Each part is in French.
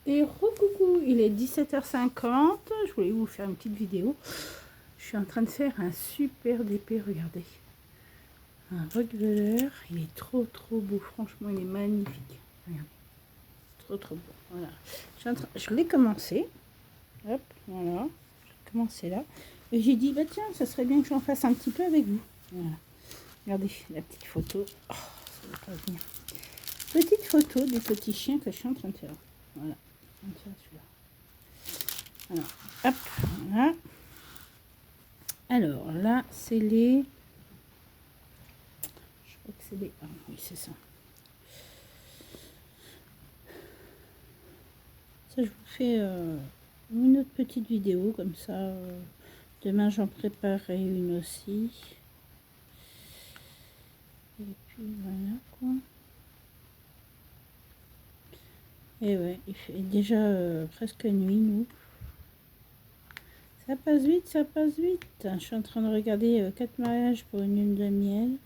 Et recoucou, il est 17h50, je voulais vous faire une petite vidéo. Je suis en train de faire un super DP, regardez. Un Rottweiler, il est trop beau, franchement il est magnifique. Regardez, trop beau, voilà. Je l'ai commencé, hop, voilà, j'ai commencé là. Et j'ai dit, bah tiens, ça serait bien que j'en fasse un petit peu avec vous. Voilà, regardez la petite photo. Oh, ça va pas venir. Petite photo du petit chien que je suis en train de faire. Voilà, je vais faire celui-là. Alors, hop, voilà. Alors là, c'est les... Je crois que c'est les... Ah oui, c'est ça. Ça, je vous fais une autre petite vidéo, comme ça. Demain, j'en préparerai une aussi. Et puis, voilà, quoi. Et ouais, il fait déjà presque nuit, nous. Ça passe vite, ça passe vite. Je suis en train de regarder 4 mariages pour une lune de miel.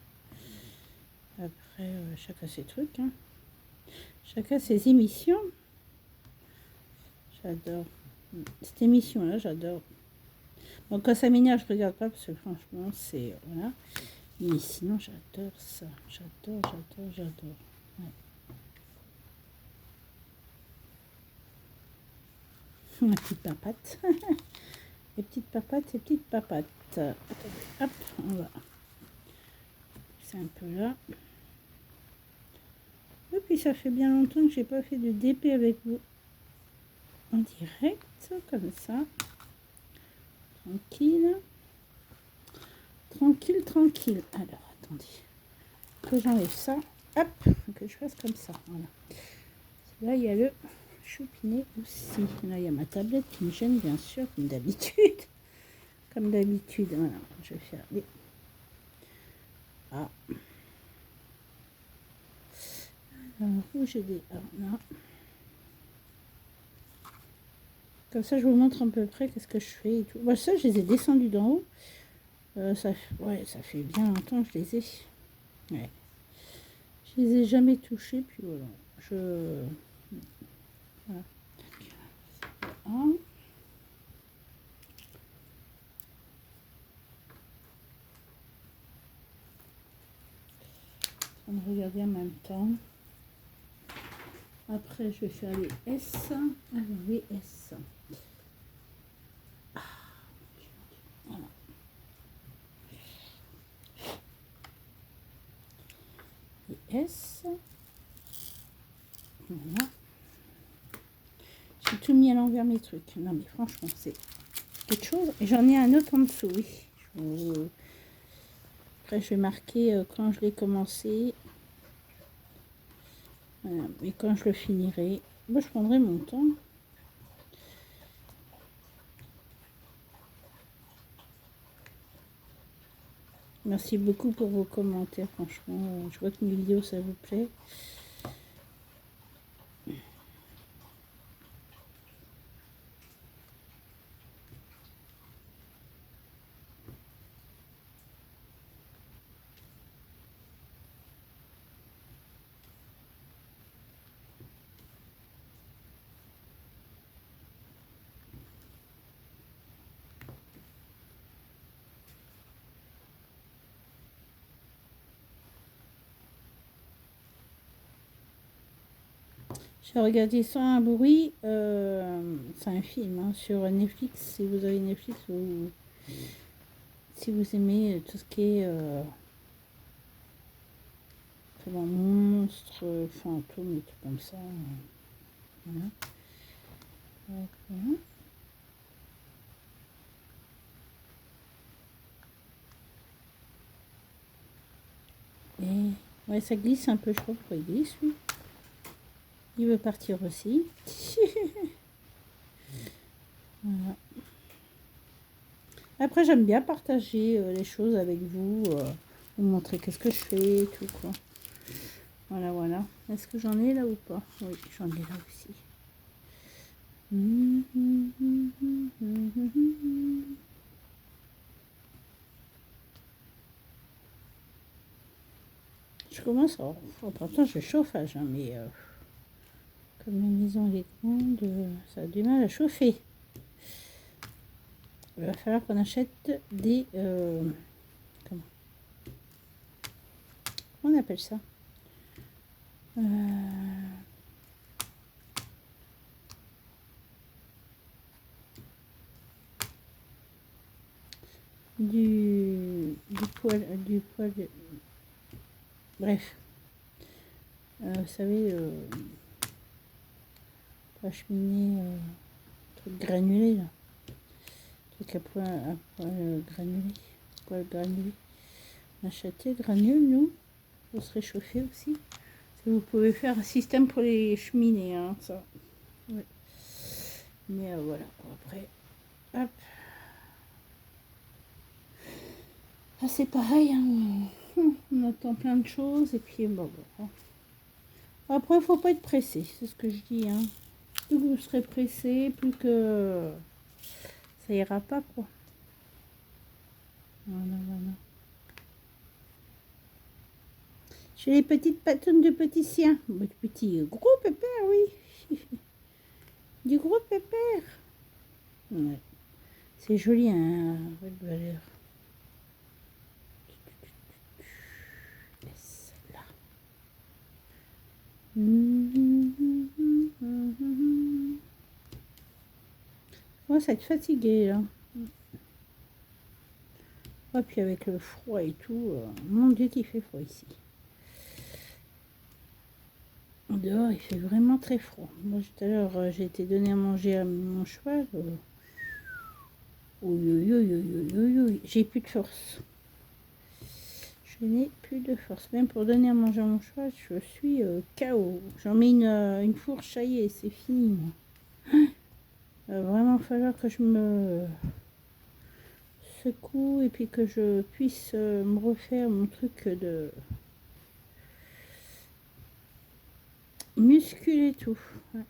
Après, chacun ses trucs, hein. Chacun ses émissions. J'adore. Cette émission-là, j'adore. Bon, quand ça m'énerve, je regarde pas parce que franchement, c'est... Voilà. Mais sinon, j'adore ça. J'adore. Ouais. Ma petite papate. Les petites papates. Attendez, hop, on va. C'est un peu là. Et puis, ça fait bien longtemps que j'ai pas fait de DP avec vous. En direct, comme ça. Tranquille. Tranquille. Alors, attendez. Que j'enlève ça. Hop, que je fasse comme ça. Voilà. Là, il y a le choupinet aussi. Là, il y a ma tablette qui me gêne, bien sûr, comme d'habitude. Comme d'habitude, voilà. Je vais faire les... Ah. Alors, où j'ai des... Ah, là. Comme ça, je vous montre à peu près qu'est-ce que je fais et tout. Bon, ça, je les ai descendus d'en haut. Ça fait bien longtemps que je les ai. Ouais. Je les ai jamais touchés, puis voilà. Voilà. On va regarder en même temps. Après, je vais faire les S. Alors, les S. Voilà. Les S. Voilà. J'ai tout mis à l'envers mes trucs. Non, mais franchement, c'est quelque chose. Et j'en ai un autre en dessous, oui. Après, je vais marquer quand je l'ai commencé. Voilà. Et quand je le finirai, moi, je prendrai mon temps. Merci beaucoup pour vos commentaires, franchement. Je vois que mes vidéos, ça vous plaît. J'ai regardé Sans un bruit, c'est un film hein, sur Netflix. Si vous avez Netflix ou si vous aimez tout ce qui est monstre, fantôme et tout comme ça. Voilà. Voilà. Et ouais, ça glisse un peu, je crois pourquoi il glisse lui. Il veut partir aussi. Voilà. Après, j'aime bien partager les choses avec vous, vous montrer qu'est-ce que je fais et tout quoi. Voilà. Est-ce que j'en ai là ou pas? Oui, j'en ai là aussi. Je commence à... Pourtant, je chauffage, hein, mais Comme la maison elle est grande, ça a du mal à chauffer. Il va falloir qu'on achète des... comment on appelle ça, du poêle, bref, vous savez, la cheminée, truc granulé là, truc à poêle granulé, poêle granulé. On achète des granules nous pour se réchauffer aussi. Vous pouvez faire un système pour les cheminées, hein, ça. Ouais. Mais voilà, après, hop. Là, c'est pareil, hein. On attend plein de choses et puis bon. Après, il faut pas être pressé, c'est ce que je dis, hein. Plus que vous serez pressé, plus que ça ira pas, quoi. Voilà. J'ai les petites patounes de petits siens. Petit gros pépère, oui. Du gros pépère. Ouais. C'est joli, hein, avec valeur. Yes, là. Oh, ça va être fatigué, là. Oh, puis avec le froid et tout, mon Dieu qu'il fait froid ici. Dehors, il fait vraiment très froid. Moi, tout à l'heure, j'ai été donner à manger à mon cheval. J'ai plus de force. Je n'ai plus de force. Même pour donner à manger à mon cheval, je suis KO. J'en mets une fourche, ça y est, c'est fini, moi. Il va vraiment falloir que je me secoue et puis que je puisse me refaire mon truc de muscule et tout. Ouais.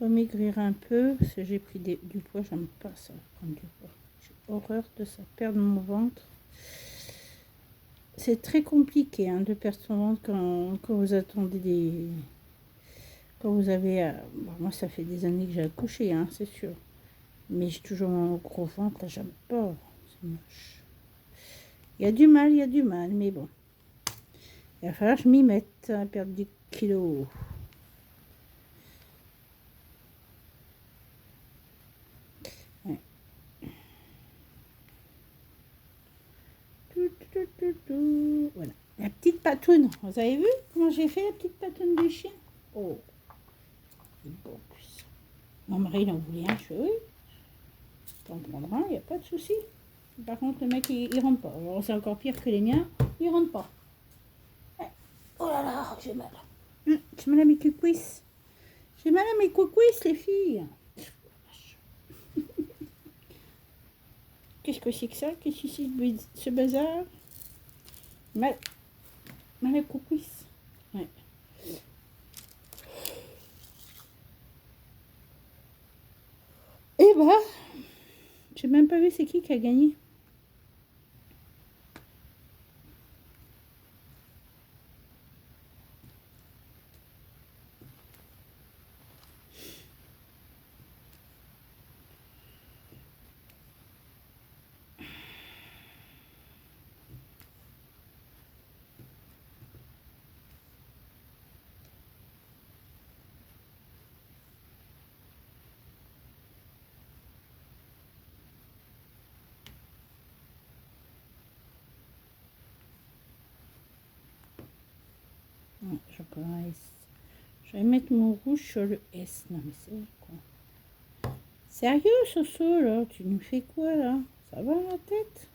Maigrir un peu parce que j'ai pris du poids, j'aime pas ça, prendre du poids, j'ai horreur de ça, perdre mon ventre. C'est très compliqué, hein, de perdre son ventre quand vous attendez quand vous avez bon, moi ça fait des années que j'ai accouché, hein, c'est sûr, mais j'ai toujours mon gros ventre, j'aime pas, c'est moche. Il y a du mal, mais bon, il va falloir que je m'y mette à perdre du kilo. Voilà. La petite patoune. Vous avez vu comment j'ai fait la petite patoune du chien? Oh, c'est bon. Mon mari, il en voulait un. Je fais oui. T'en prendras un, il n'y a pas de souci. Par contre, le mec, il rentre pas. Alors, c'est encore pire que les miens. Il rentre pas. Oh là là, j'ai mal. J'ai mal à mes cucuisses. J'ai mal à mes cucuisses, les filles. Qu'est-ce que c'est que ça? Qu'est-ce que c'est ce bazar? Mal à cucuisses. Ouais. Et bah, j'ai même pas vu c'est qui a gagné. Je prends un S. Je vais mettre mon rouge sur le S. Non mais c'est quoi? Sérieux, Soso, là? Tu nous fais quoi, là? Ça va la tête?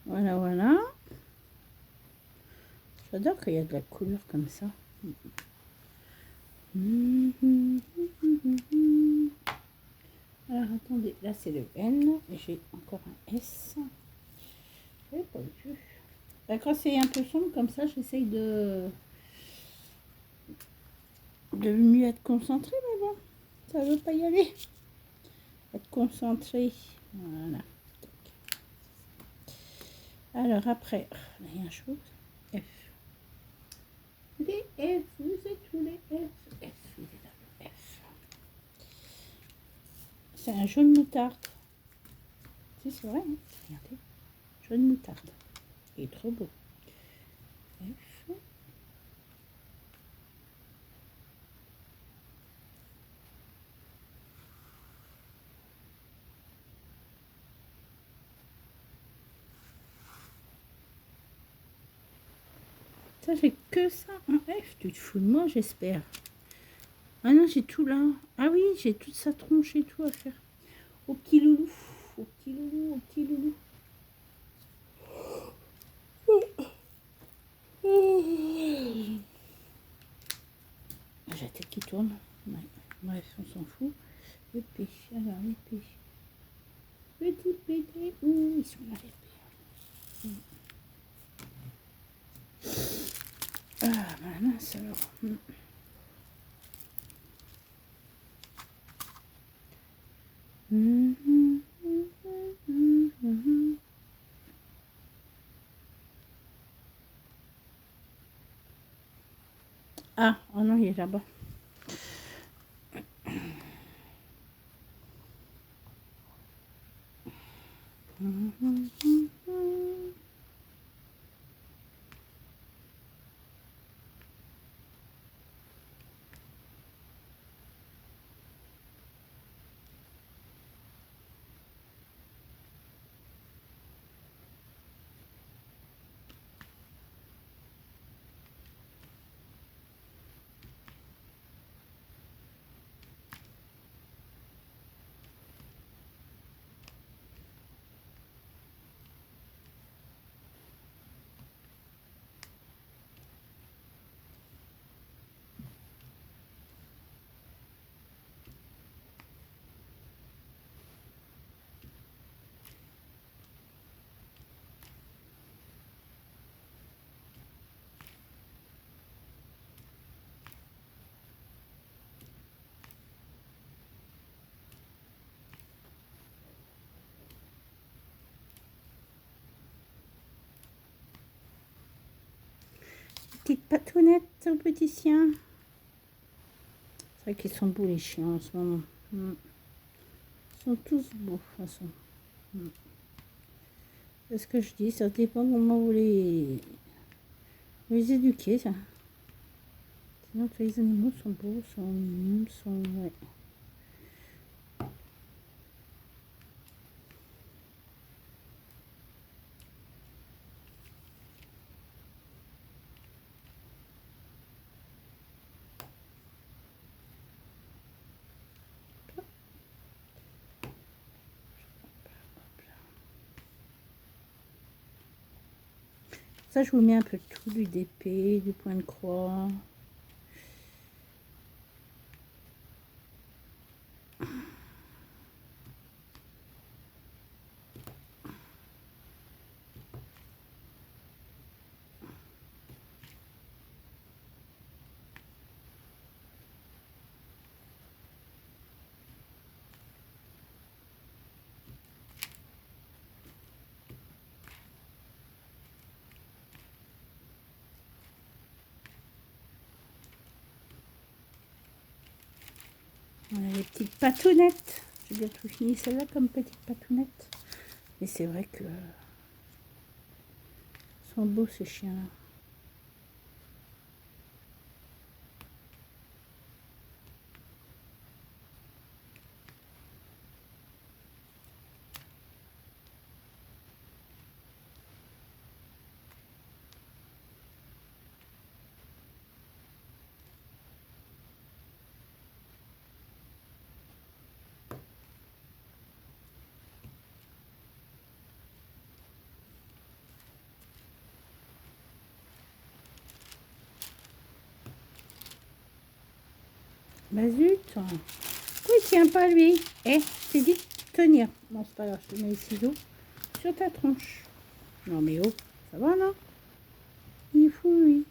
Voilà, voilà. J'adore qu'il y a de la couleur comme ça. Alors, attendez, là c'est le N. Et j'ai encore un S. Et pas vu. D'accord, c'est un peu sombre comme ça. J'essaye de mieux être concentrée, mais bon, ça veut pas y aller. Être concentré. Voilà. Alors après, là, il y a une chose. F. Les F, vous êtes tous les F. F, il est là, le F. C'est un jaune moutarde. Si, c'est vrai, hein. Regardez. Jaune moutarde. Il est trop beau. F. Ça, j'ai que ça en F. Tu te fous de moi, j'espère. Ah non, j'ai tout là. Ah oui, j'ai toute sa tronche et tout à faire. Au petit loulou. Au petit loulou, au petit loulou. J'ai la tête qui tourne. Ouais. Bref, on s'en fout. Le P. Alors, les P. Petit PD. Où ils sont là, les P. Ah, bah mince alors. Ah, oh non, il est là-bas. Petite patounette au petit chien. C'est vrai qu'ils sont beaux les chiens en ce moment. Ils sont tous beaux de toute façon. C'est ce que je dis, ça dépend comment vous les éduquer. Ça. Sinon tous les animaux sont beaux, sont mignons, sont... Ouais. Ça, je vous mets un peu tout, du d'épée, du point de croix. Voilà les petites patounettes. J'ai bientôt fini celle-là comme petite patounette. Mais c'est vrai que sont beaux ces chiens-là. Bah zut. Pourquoi il tient pas lui? Eh, c'est dit. tenir. Bon, c'est pas grave, je te mets les ciseaux sur ta tronche. Non mais oh, ça va non? Il est fou lui.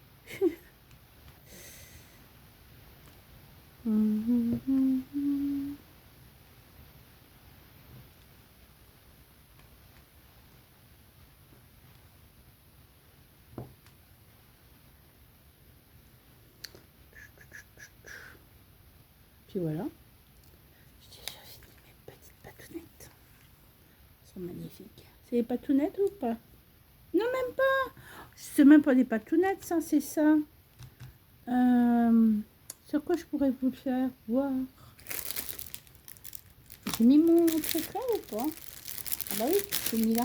Puis voilà. J'ai déjà fini mes petites patounettes. Elles sont magnifiques. C'est des patounettes ou pas? Non, même pas. C'est même pas des patounettes, ça, c'est ça. Sur quoi je pourrais vous le faire voir? J'ai mis mon secret ou pas? Ah bah oui, j'ai mis là.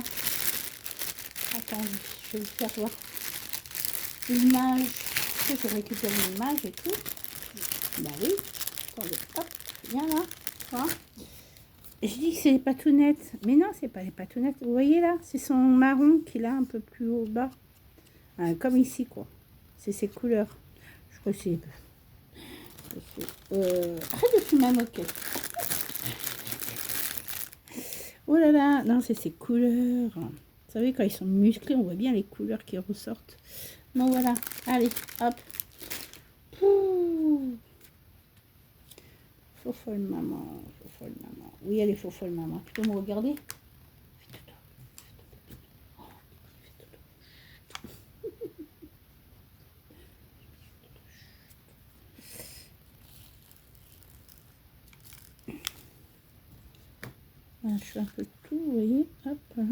Attends, je vais vous faire voir l'image. Que je récupère l'image et tout. Bah oui. Attendez, hop, viens là. Voilà. Je dis que c'est les patounettes. Mais non, c'est pas les patounettes. Vous voyez là? C'est son marron qu'il a un peu plus haut bas. Comme ici, quoi. C'est ses couleurs. Je crois que c'est... Arrête de fumer ma moquette. Oh là là, non, c'est ses couleurs. Vous savez, quand ils sont musclés, on voit bien les couleurs qui ressortent. Bon, voilà. Allez, hop. Faux folle maman, faux folle maman. Oui, elle est faux folle maman. Tu peux me regarder? Voilà, je fais un peu de tout, vous voyez. Hop, là.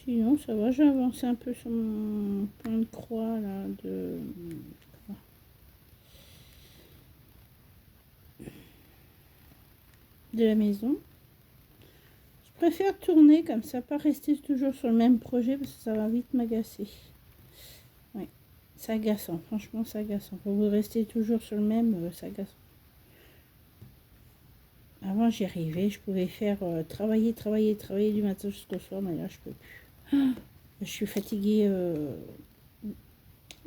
Sinon, ça va, j'ai avancé un peu sur mon point de croix, là, de la maison. Je préfère tourner comme ça, pas rester toujours sur le même projet, parce que ça va vite m'agacer. Oui, c'est agaçant, franchement, c'est agaçant. Quand vous restez toujours sur le même, c'est agaçant. Avant, j'y arrivais, je pouvais faire travailler du matin jusqu'au soir, mais là, je peux plus. Je suis fatiguée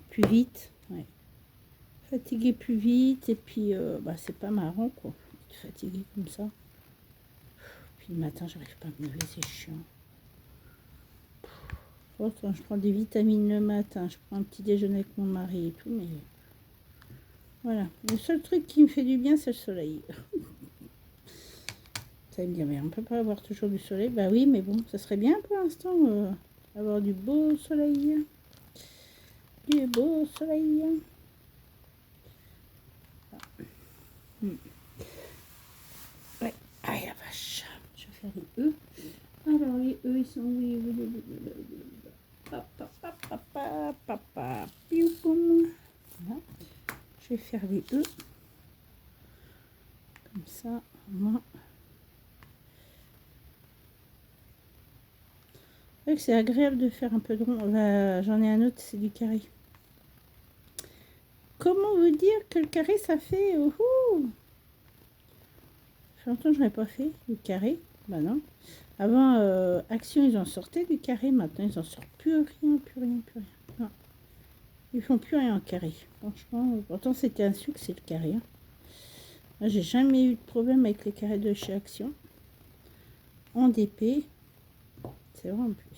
plus vite. Ouais. Fatiguée plus vite, et puis, bah, c'est pas marrant, quoi. Être fatiguée comme ça. Puis le matin, j'arrive pas à me lever, c'est chiant. Pourtant, je prends des vitamines le matin, je prends un petit déjeuner avec mon mari et tout, mais voilà. Le seul truc qui me fait du bien, c'est le soleil. Ça va me dire, mais on peut pas avoir toujours du soleil. Bah oui, mais bon, ça serait bien pour l'instant, avoir du beau soleil. Du beau soleil. Ouais, aïe la vache. Je vais faire les œufs. Alors, les œufs, ils sont où? Papa, papa, papa, papa, piou, poum. Voilà. Je vais faire les œufs. Comme ça, moi. C'est agréable de faire un peu de rond. J'en ai un autre, c'est du carré. Comment vous dire que le carré, ça fait... Ça fait longtemps que je n'aurais pas fait du carré. Bah non. Avant, Action, ils en sortaient du carré. Maintenant, ils en sortent plus rien. Non. Ils font plus rien en carré. Franchement, pourtant, c'était un succès, le carré. Hein. Moi, j'ai jamais eu de problème avec les carrés de chez Action. En DP, c'est vrai en plus.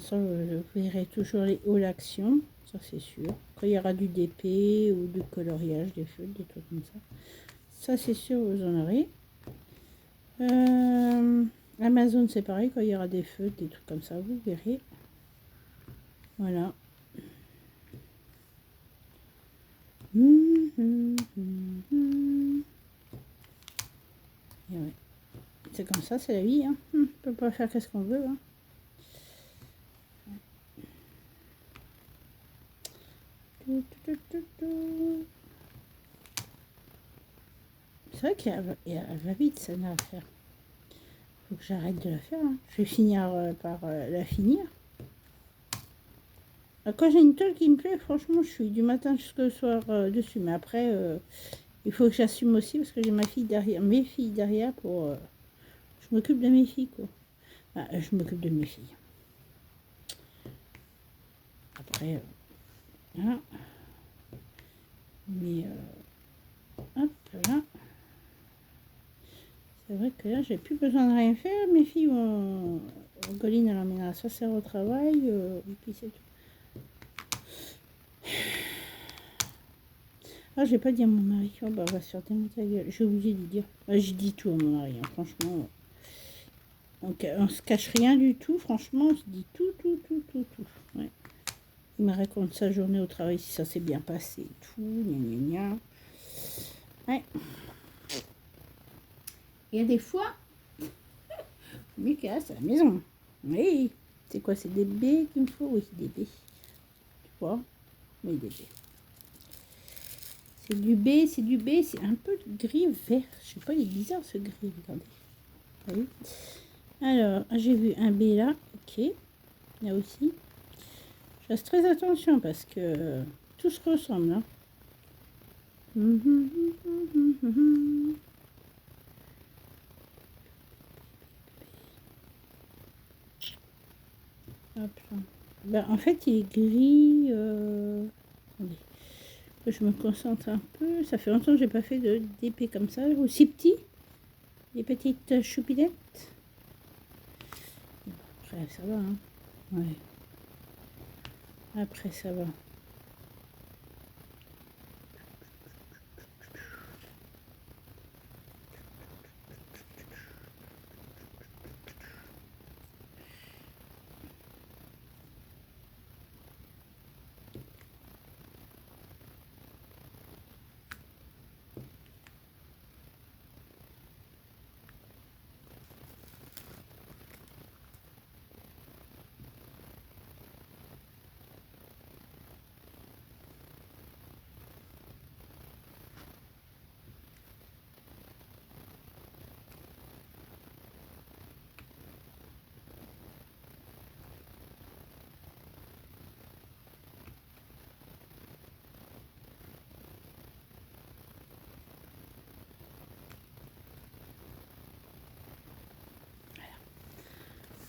Ça, vous verrez toujours les hauts Action, ça c'est sûr. Quand il y aura du DP ou du coloriage, des feuilles, des trucs comme ça. Ça c'est sûr, vous en aurez. Amazon c'est pareil, quand il y aura des feuilles, des trucs comme ça, vous verrez. Voilà. Ouais. C'est comme ça, c'est la vie. Hein. On peut pas faire qu'est-ce qu'on veut. Hein. C'est vrai qu'elle va vite, ça n'a à faire. Faut que j'arrête de la faire. Hein. Je vais finir par la finir. Quand j'ai une toile qui me plaît, franchement, je suis du matin jusqu'au soir dessus. Mais après, Il faut que j'assume aussi parce que j'ai ma fille derrière, mes filles derrière pour... je m'occupe de mes filles, quoi. Enfin, je m'occupe de mes filles. Après, voilà. Mais, hop, là. C'est vrai que là, j'ai plus besoin de rien faire. Mes filles vont... Goline, elle emmène la sorcière au travail. Et puis c'est tout. Ah, j'ai pas dit à mon mari. Oh, bah, va sur ta gueule. J'ai oublié de lui dire. Bah, je dis tout à mon mari, hein, franchement. On se cache rien du tout, franchement. On se dit tout. Ouais. Il me raconte sa journée au travail, si ça s'est bien passé et tout. Gna, gna, gna. Ouais. Il y a des fois, mais casse à la maison. Oui. C'est quoi, c'est des baies qu'il me faut? Oui, des baies. Tu vois? Oui, des baies. C'est du baie, c'est un peu gris vert. Je sais pas, il est bizarre ce gris, regardez. Oui. Alors, j'ai vu un baie là, ok. Là aussi. Je fasse très attention parce que tout se ressemble. Hein. Hop là. Ben, en fait, il est gris. Attendez. Je me concentre un peu. Ça fait longtemps que j'ai pas fait d'épée comme ça. Aussi petit. Des petites choupinettes. Après, ça va. Hein. Ouais. Après, ça va.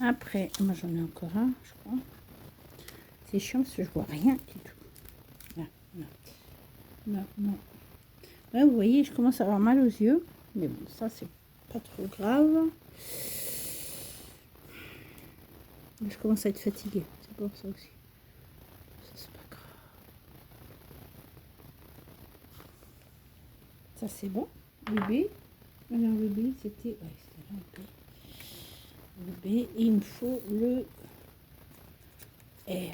Après, moi j'en ai encore un, je crois. C'est chiant parce que je vois rien du tout. Là, là. Non. Ouais, vous voyez, je commence à avoir mal aux yeux. Mais bon, ça, c'est pas trop grave. Je commence à être fatiguée. C'est pour ça aussi. Ça, c'est pas grave. Ça, c'est bon. Bébé. Alors, le B, c'était... Ouais, c'était là, le B. Le B, et il me faut le R.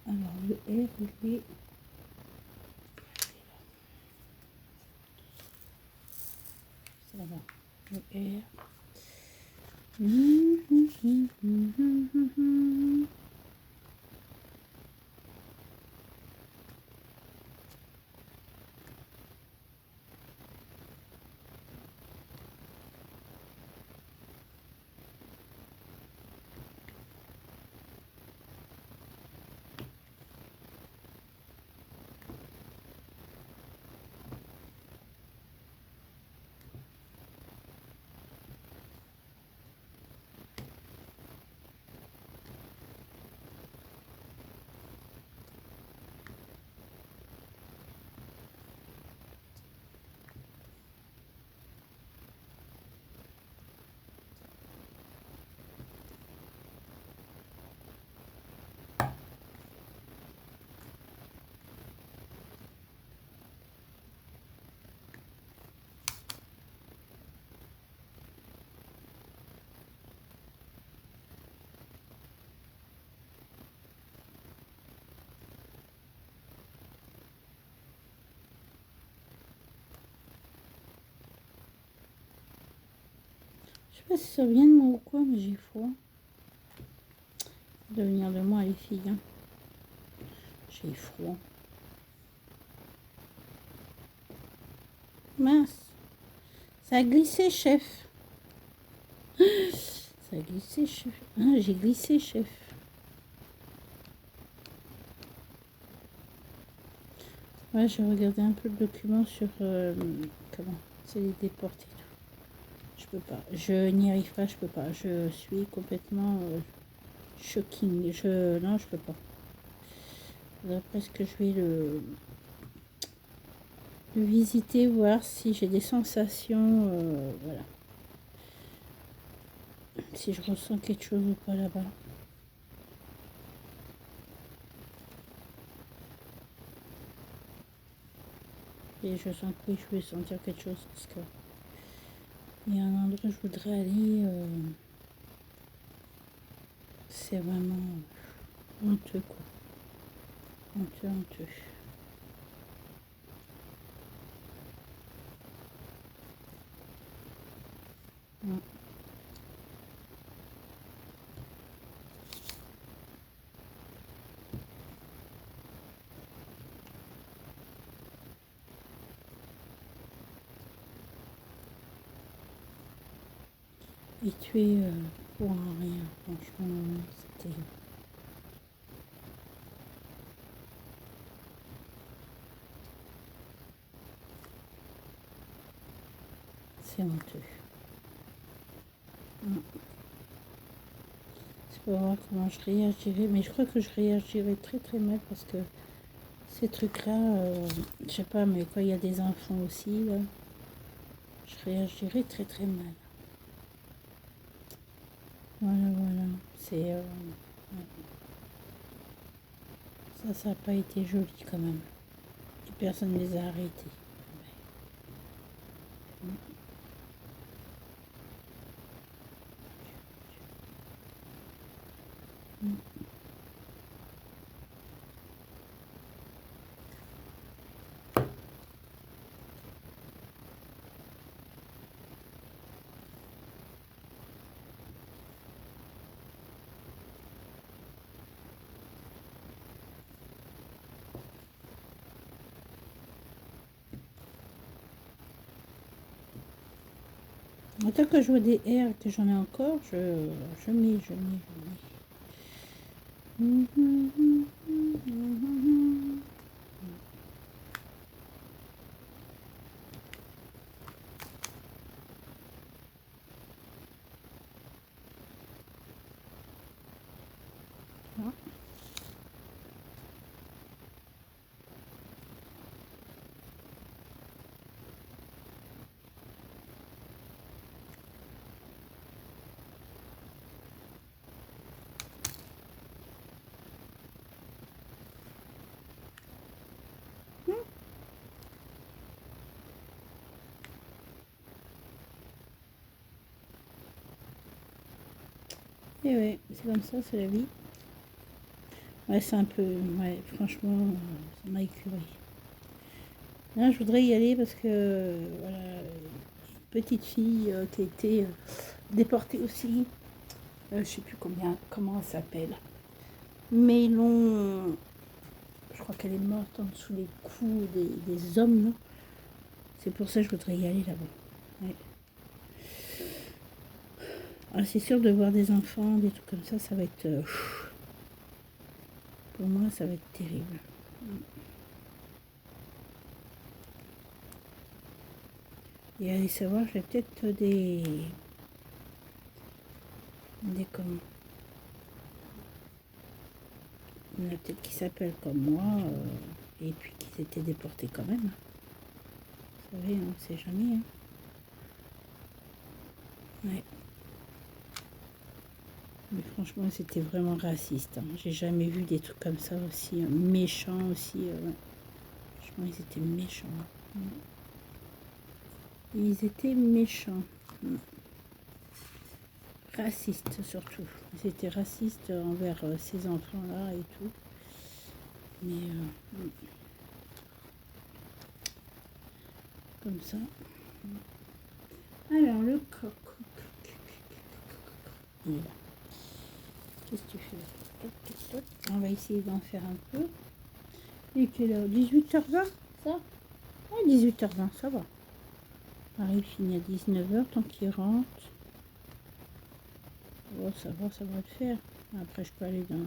Alors, le R, il est... Ça va. Le R. Je sais pas si ça vient de moi ou quoi, mais j'ai froid. Ça doit venir de moi, les filles. Hein. J'ai froid. Mince. Ça a glissé, chef. Ça a glissé, chef. Ah, j'ai glissé, chef. Ouais, j'ai regardé un peu le document sur comment c'est les déporter. Je peux pas, je n'y arrive pas, je peux pas, je suis complètement shocking, non, je peux pas. D'après ce que je vais le visiter, voir si j'ai des sensations, voilà, si je ressens quelque chose ou pas là-bas. Et je sens que oui, je vais sentir quelque chose parce que il y a un endroit où je voudrais aller, c'est vraiment honteux quoi, honteux, honteux. Ouais. Et tuer pour un rien, franchement, c'était... C'est honteux. C'est pas voir comment je réagirais, mais je crois que je réagirais très très mal parce que ces trucs-là, je sais pas, mais quand il y a des enfants aussi, là, je réagirais très très mal. Voilà, voilà, c'est... ouais. Ça n'a pas été joli quand même. Et personne ne les a arrêtés. Tant que je vois des R et que j'en ai encore, je mets. Et ouais, c'est comme ça, c'est la vie. Ouais, c'est un peu... Ouais, franchement, ça m'a écœuré. Là, je voudrais y aller parce que, voilà, une petite fille qui a été déportée aussi. Je sais plus comment elle s'appelle. Mais ils l'ont... Je crois qu'elle est morte en dessous des coups des hommes, là. C'est pour ça que je voudrais y aller là-bas. Ouais. Ah, c'est sûr de voir des enfants, des trucs comme ça va être... pour moi, ça va être terrible. Et allez savoir, j'ai peut-être des comment. Il y en a peut-être qui s'appellent comme moi, et puis qui étaient déportés quand même. Vous savez, on ne sait jamais. Hein. Ouais. Mais franchement, c'était vraiment raciste. Hein. J'ai jamais vu des trucs comme ça aussi méchants aussi. Ouais. Franchement, ils étaient méchants. Ils étaient méchants. Racistes surtout. Ils étaient racistes envers ces enfants-là et tout. Mais comme ça. Alors, le coq. Il est là. Qu'est-ce que tu fais? On va essayer d'en faire un peu. Et quelle heure? 18h20, ça? Ah, 18h20, ça va. Pareil, il finit à 19h, tant qu'il rentre. Oh, ça va le faire. Après, je peux aller dans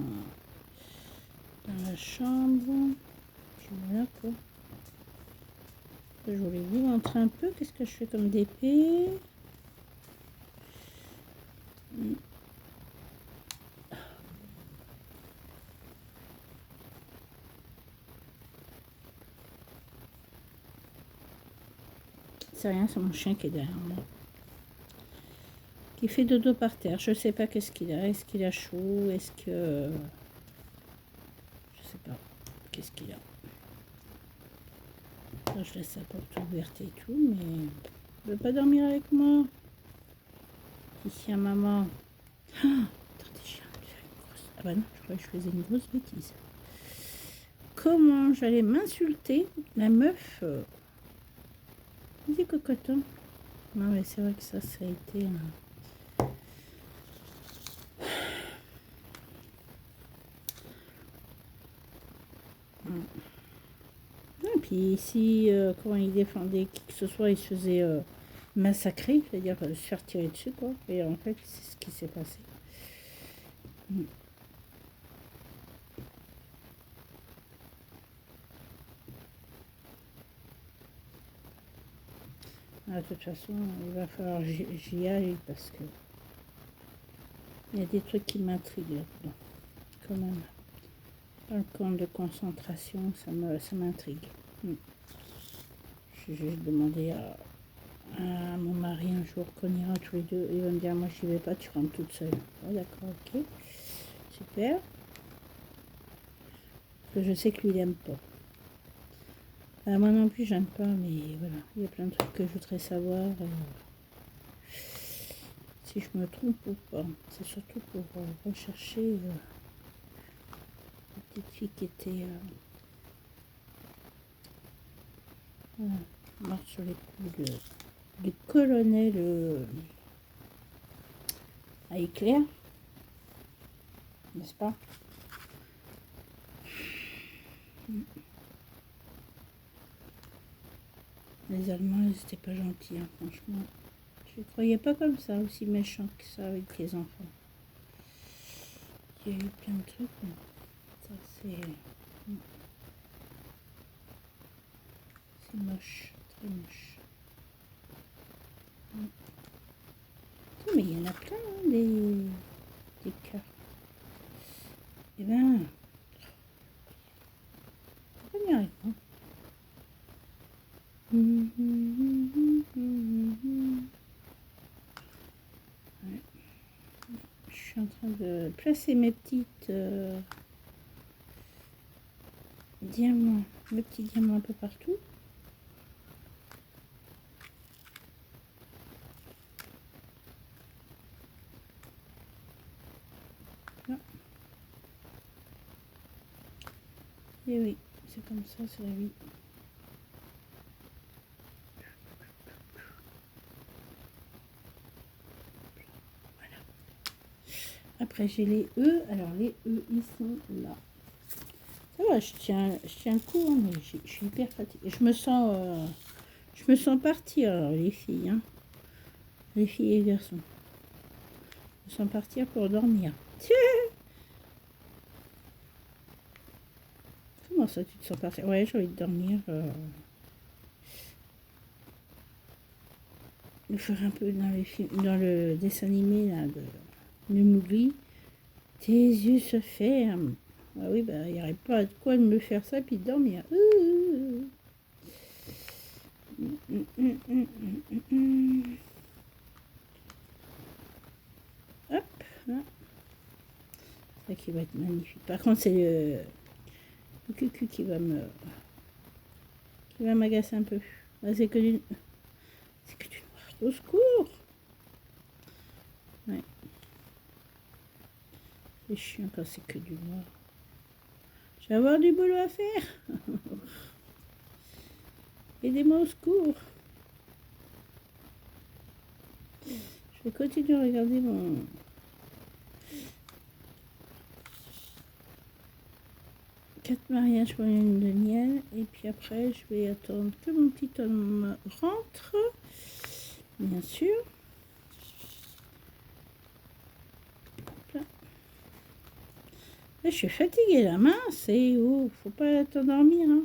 la chambre. Puis voilà, quoi. Je voulais vous montrer un peu qu'est-ce que je fais comme d'épée. C'est rien, c'est mon chien qui est derrière moi. Qui fait dodo par terre. Je sais pas qu'est-ce qu'il a. Est-ce qu'il a chaud? Est-ce que... Je sais pas. Qu'est-ce qu'il a? Alors, je laisse la porte ouverte et tout, mais... Il veut pas dormir avec moi. Ici à maman. Oh, attendez, je viens de faire une grosse... Ah bah non, je croyais que je faisais une grosse bêtise. Comment j'allais m'insulter? La meuf... Dis cocoton. Non mais c'est vrai que ça a été... Et puis ici, quand il défendait qui que ce soit, il se faisait massacrer, c'est-à-dire se faire tirer dessus, quoi. Et en fait, c'est ce qui s'est passé. De toute façon, il va falloir que j'y aille parce que il y a des trucs qui m'intriguent là-dedans. Quand même. Dans le camp de concentration, ça m'intrigue. J'ai juste demandé à mon mari un jour qu'on ira tous les deux. Il va me dire, moi j'y vais pas, tu rentres toute seule. Oh, d'accord, ok. Super. Parce que je sais que lui, il aime pas. Moi non plus, j'aime pas, mais voilà. Il y a plein de trucs que je voudrais savoir. Si je me trompe ou pas. C'est surtout pour rechercher la petite fille qui était morte sur les coups du colonel à éclair. N'est-ce pas? Les Allemands, ils n'étaient pas gentils, hein, franchement. Je ne croyais pas comme ça, aussi méchant que ça avec les enfants. Il y a eu plein de trucs. Ça, c'est moche, très moche. Mais il y en a plein, hein, des cœurs. Eh ben, faut venir avec moi. Ouais. Je suis en train de placer mes petites diamants, mes petits diamants un peu partout. Là. Et oui, c'est comme ça, c'est la vie. Après j'ai les E, alors les E ils sont là. Ça va, je tiens le coup, hein, mais je suis hyper fatiguée. Je me sens partir, alors, les filles, hein. Les filles et les garçons. Je me sens partir pour dormir. Tiens. Comment ça, tu te sens partir? Ouais, j'ai envie de dormir. Le faire un peu dans les films, dans le dessin animé là de Mowgli. Tes yeux se ferment. Ah oui, bah il n'y aurait pas de quoi de me faire ça puis de dormir. Hop, là. C'est ça qui va être magnifique. Par contre, c'est le cucu qui va m'agacer un peu. Là, c'est que du noir. Au secours. Ouais. C'est chiant quand c'est que du noir. Je vais avoir du boulot à faire. Aidez-moi au secours. Je vais continuer à regarder mon... Quatre mariages pour une lune de miel. Et puis après, je vais attendre que mon petit homme rentre. Bien sûr. Là. Je suis fatiguée, la main, c'est... Oh, faut pas t'endormir, hein.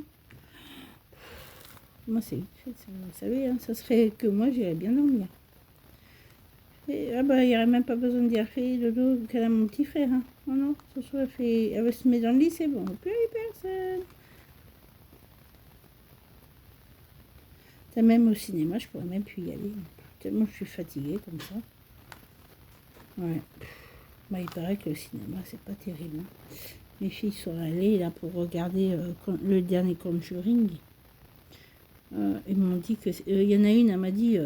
Moi, c'est vite fait, ça, vous savez, hein, ça serait que moi, j'irais bien dormir. Et, ah bah, il n'y aurait même pas besoin de dire fais dodo qu'elle a mon petit frère. Hein. Non, non, ce soir, elle va se mettre dans le lit, c'est bon. Plus personne. Même au cinéma, je pourrais même plus y aller. Tellement je suis fatiguée comme ça. Ouais. Bah, il paraît que le cinéma, c'est pas terrible. Hein. Mes filles sont allées là pour regarder le dernier Conjuring. Ils m'ont dit que... Il y en a une, elle m'a dit...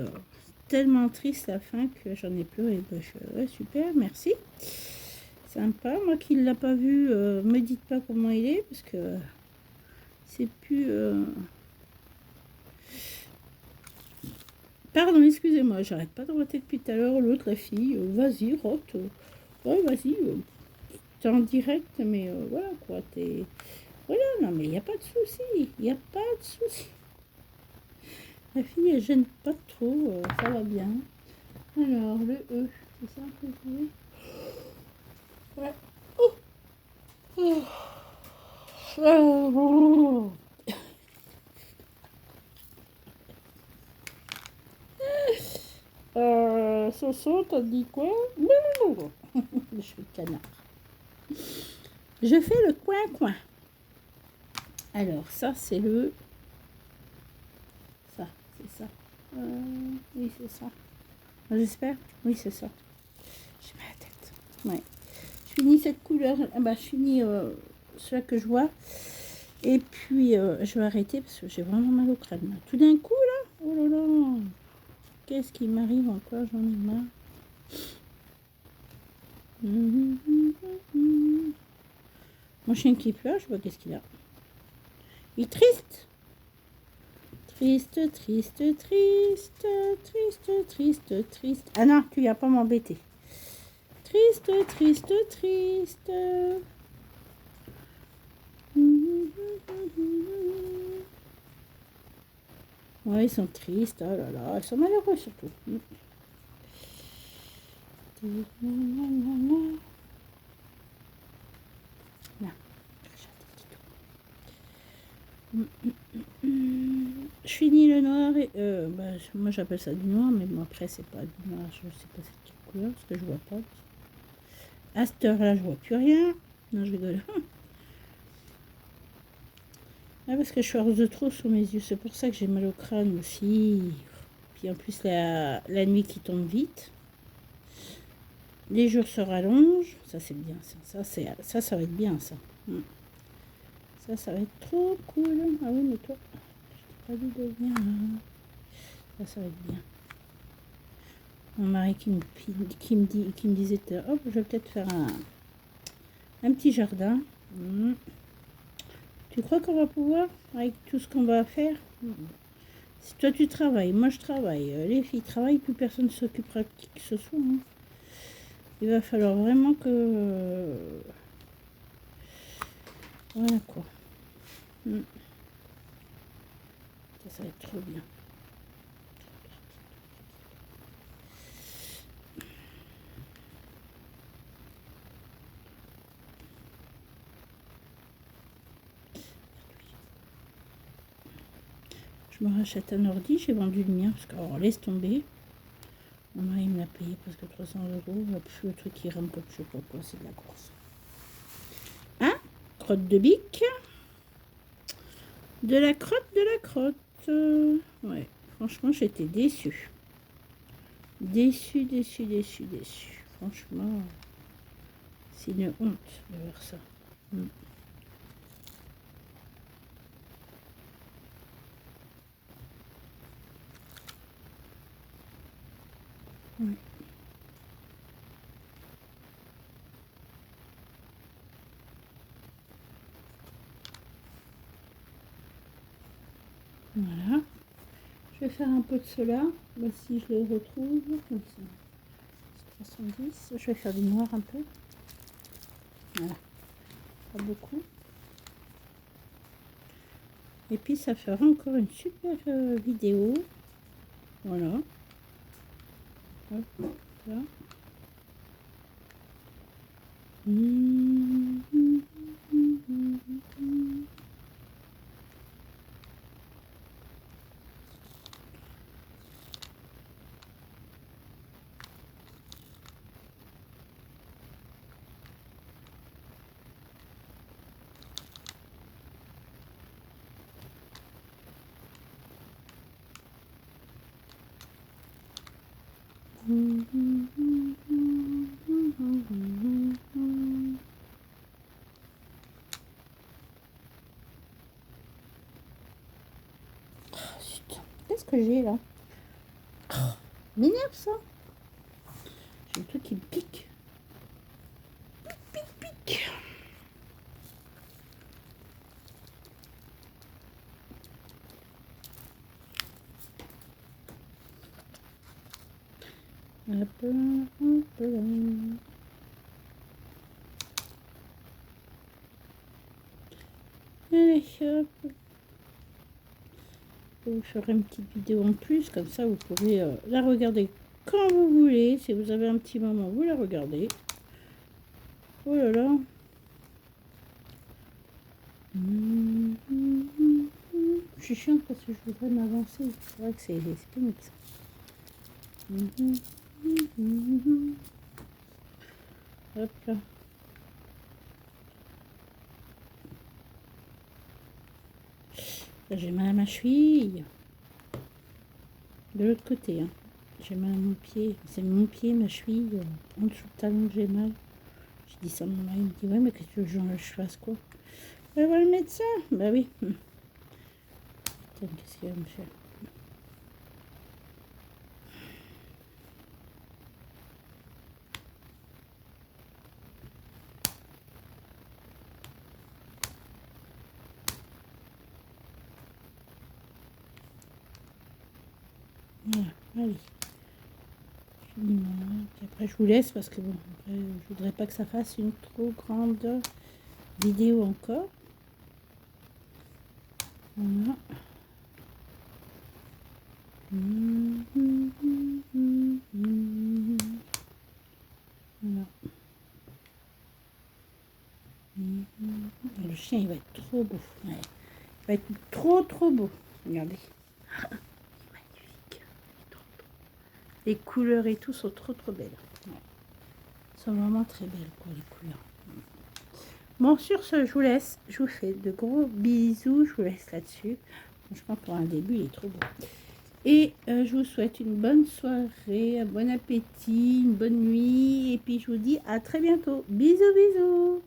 tellement triste la fin que j'en ai pleuré. Bah, ouais, super, merci. Sympa. Moi qui ne l'a pas vu, me dites pas comment il est, parce que c'est plus... Pardon, excusez-moi, j'arrête pas de roter depuis tout à l'heure. L'autre, la fille, vas-y, rote. Ouais, vas-y. T'es en direct, mais voilà, quoi. T'es... Voilà, non, mais il n'y a pas de souci. Il n'y a pas de souci. La fille, elle gêne pas trop. Ça va bien. Alors, le E, c'est ça que vous voulez? Ouais. Oh. Oh. Oh. Soso, t'as dit quoi? Je suis canard. Je fais le coin-coin. Alors, ça, c'est le... Ça, c'est ça. Oui, c'est ça. J'espère. Oui, c'est ça. J'ai mal à la tête. Ouais. Je finis cette couleur. Ah bah, je finis celui que je vois. Et puis, je vais arrêter parce que j'ai vraiment mal au crâne. Tout d'un coup, là. Oh là là. Qu'est-ce qui m'arrive encore? J'en ai marre. Mon chien qui pleure, je vois qu'est-ce qu'il a. Il est triste. Triste, triste, triste, triste, triste, triste. Ah non, tu viens pas m'embêter. Triste, triste, triste. Ouais, ils sont tristes. Oh là là, ils sont malheureux surtout. Là. Je finis le noir et bah, moi j'appelle ça du noir, mais bon après c'est pas du noir, je sais pas c'est quelle couleur parce que je vois pas. À cette heure là je vois plus rien. Non, je rigole. Ah, parce que je suis de trop sous mes yeux, c'est pour ça que j'ai mal au crâne aussi. Puis en plus la nuit qui tombe vite. Les jours se rallongent, ça c'est bien ça. Ça va être bien ça. Ça va être trop cool. Ah oui mais toi, je t'ai pas dit de venir là. Ça va être bien. Mon mari qui me disait, hop, je vais peut-être faire un petit jardin. Tu crois qu'on va pouvoir, avec tout ce qu'on va faire? Si toi tu travailles, moi je travaille, les filles travaillent, plus personne ne s'occupera de qui que ce soit. Hein. Il va falloir vraiment que... voilà quoi. Ça va être trop bien. Je me rachète un ordi, j'ai vendu le mien, parce que alors, laisse tomber. Mon mari me l'a payé presque 300 €. Le truc qui rame comme je sais pas quoi, c'est de la course. Hein? Crotte de bique. De la crotte. Ouais, franchement, j'étais déçue. Déçue. Franchement, c'est une honte de voir ça. Ouais. Voilà. Je vais faire un peu de cela. Bah, si je le retrouve. Comme ça. 310. Je vais faire du noir un peu. Voilà. Pas beaucoup. Et puis ça fera encore une super vidéo. Voilà. Hop, là. Qu'est-ce que j'ai là? M'énerve ça. J'ai le truc qui me pique. Pique. Hop là, hop là. Allez, hop. Je vous ferai une petite vidéo en plus, comme ça vous pourrez la regarder quand vous voulez. Si vous avez un petit moment, vous la regardez. Oh là là. Je suis chiante parce que je voudrais m'avancer. C'est vrai que c'est comme ça. Hop là. J'ai mal à ma cheville. De l'autre côté, hein. J'ai mal à mon pied. C'est mon pied, ma cheville. En dessous du talon, j'ai mal. Je dis ça à mon mari. Il me dit ouais, mais qu'est-ce que je fasse quoi? On va le médecin. Bah oui. Qu'est-ce qu'il va me faire? Voilà, allez. Puis après, je vous laisse parce que bon, après, je voudrais pas que ça fasse une trop grande vidéo encore. Voilà. Voilà. Le chien, il va être trop beau. Ouais. Il va être trop beau. Regardez. Magnifique. Les couleurs et tout sont trop belles. Ouais. Elles sont vraiment très belles pour les couleurs. Bon, sur ce, je vous laisse. Je vous fais de gros bisous. Je vous laisse là-dessus. Franchement, pour un début, il est trop beau. Et je vous souhaite une bonne soirée, un bon appétit, une bonne nuit. Et puis, je vous dis à très bientôt. Bisous, bisous.